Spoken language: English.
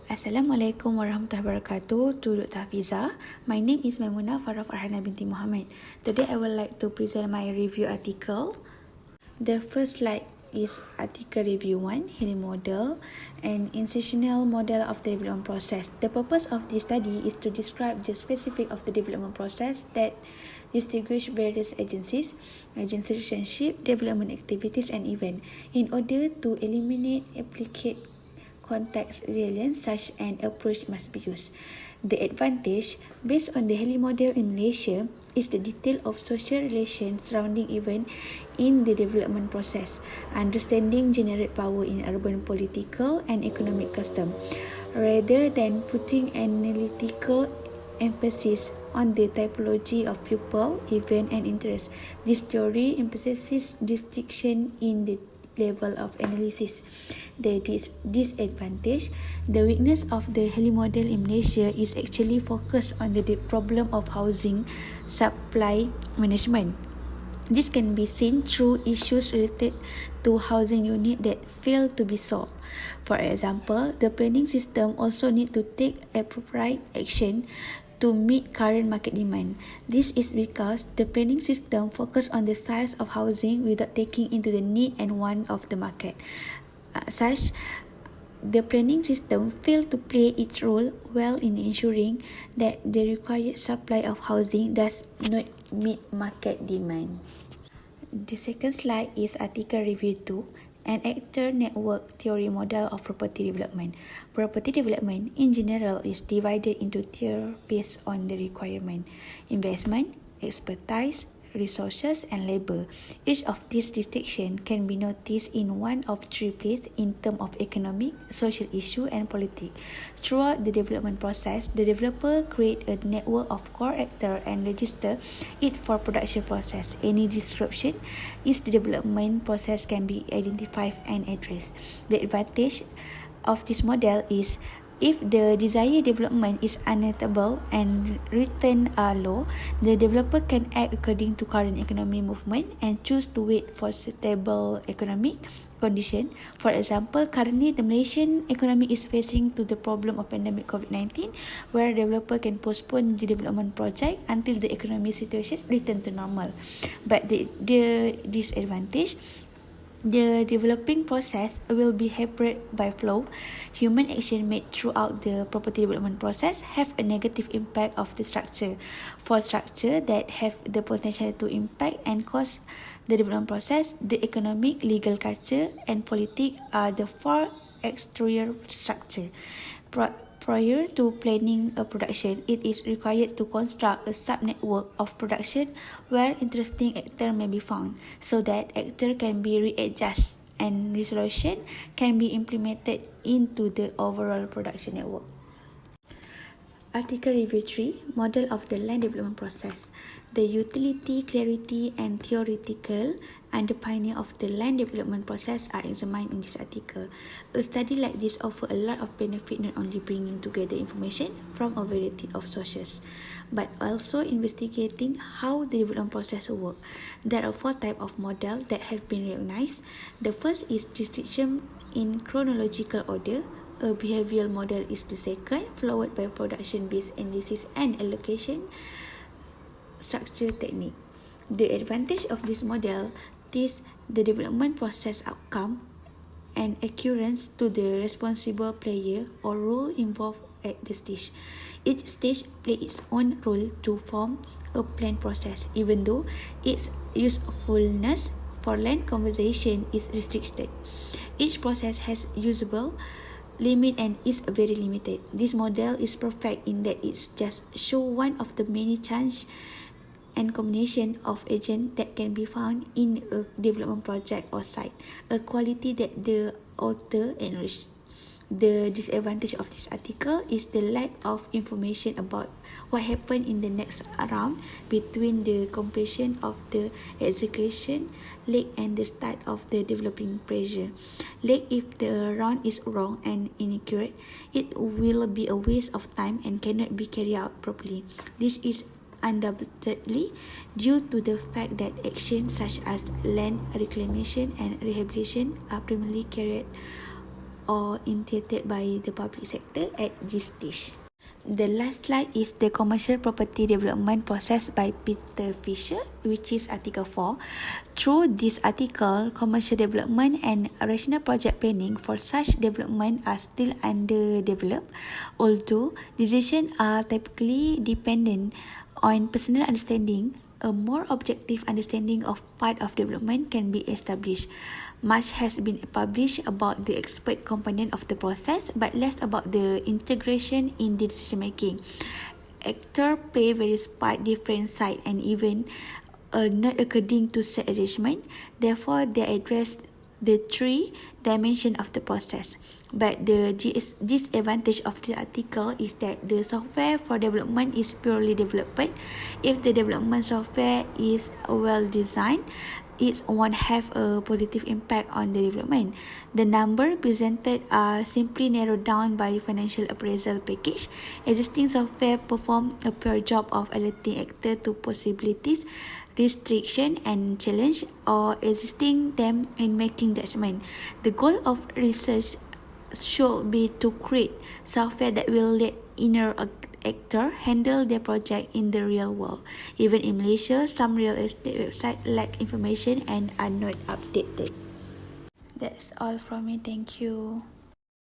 Assalamualaikum warahmatullahi wabarakatuh to Dr. Hafiza. My name is Maimunah Farah Farhana binti Muhammad. Today I would like to present my review article. The first slide is article review 1, Haley model, an institutional model of the development process. The purpose of this study is to describe the specific of the development process that distinguish various agencies, agency relationship, development activities and events in order to eliminate applicate context reliance. Such an approach must be used. The advantage based on the Haley model in Malaysia is the detail of social relations surrounding event in the development process, understanding generate power in urban political and economic custom, rather than putting analytical emphasis on the typology of people, event and interest. This theory emphasizes distinction in the level of analysis. The disadvantage, the weakness of the Haley model in Malaysia is actually focused on the problem of housing supply management. This can be seen through issues related to housing unit that fail to be solved. For example, the planning system also need to take appropriate action to meet current market demand. This is because the planning system focuses on the size of housing without taking into the need and want of the market. The planning system failed to play its role well in ensuring that the required supply of housing does not meet market demand. The second slide is article review 2, an actor network theory model of property development. Property development in general is divided into tiers based on the requirement: investment, expertise, resources and labor. Each of these distinctions can be noticed in one of three places in terms of economic, social issue and politics. Throughout the development process, the developer create a network of core actors and register it for production process. Any disruption in the development process can be identified and addressed. The advantage of this model is if the desired development is unattainable and returns are low, the developer can act according to current economic movement and choose to wait for stable economic condition. For example, currently the Malaysian economy is facing to the problem of pandemic COVID-19, where developer can postpone the development project until the economic situation return to normal. But the disadvantage, the developing process will be hampered by flow. Human action made throughout the property development process have a negative impact of the structure. For structure that have the potential to impact and cause the development process, the economic, legal, culture and politics are the four exterior structure. Prior to planning a production, it is required to construct a sub-network of production where interesting actors may be found, so that actors can be readjusted and resolution can be implemented into the overall production network. Article Review 3, Model of the Land Development Process. The utility, clarity and theoretical underpinning of the land development process are examined in this article. A study like this offers a lot of benefit, not only bringing together information from a variety of sources, but also investigating how the development process works. There are 4 types of model that have been recognized. The first is description in chronological order. A behavioral model is the second, followed by production-based analysis and allocation structure technique. The advantage of this model is the development process outcome and occurrence to the responsible player or role involved at the stage. Each stage plays its own role to form a planned process, even though its usefulness for land conservation is restricted. Each process has usable limit and is very limited. This model is perfect in that it just show one of the many change and combination of agents that can be found in a development project or site, a quality that the author enriched. The disadvantage of this article is the lack of information about what happened in the next round between the completion of the execution leg and the start of the developing pressure. If the round is wrong and inaccurate, it will be a waste of time and cannot be carried out properly. This is undoubtedly due to the fact that actions such as land reclamation and rehabilitation are primarily carried or initiated by the public sector at this stage. The last slide is the commercial property development process by Peter Fisher, which is Article 4. Through this article, commercial development and rational project planning for such development are still underdeveloped, although decisions are typically dependent on personal understanding. A more objective understanding of part of development can be established. Much has been published about the expert component of the process, but less about the integration in the decision making. Actors play various part, different side, and even not according to set arrangement. Therefore, they address the three dimensions of the process. But the disadvantage of the article is that the software for development is purely developed. If the development software is well designed, it won't have a positive impact on the development. The number presented are simply narrowed down by financial appraisal package. Existing software perform a pure job of alerting actors to possibilities, restriction and challenge, or existing them in making judgment. The goal of research should be to create software that will let inner actor handle their project in the real world. Even in Malaysia, some real estate websites lack information and are not updated. That's all from me. Thank you.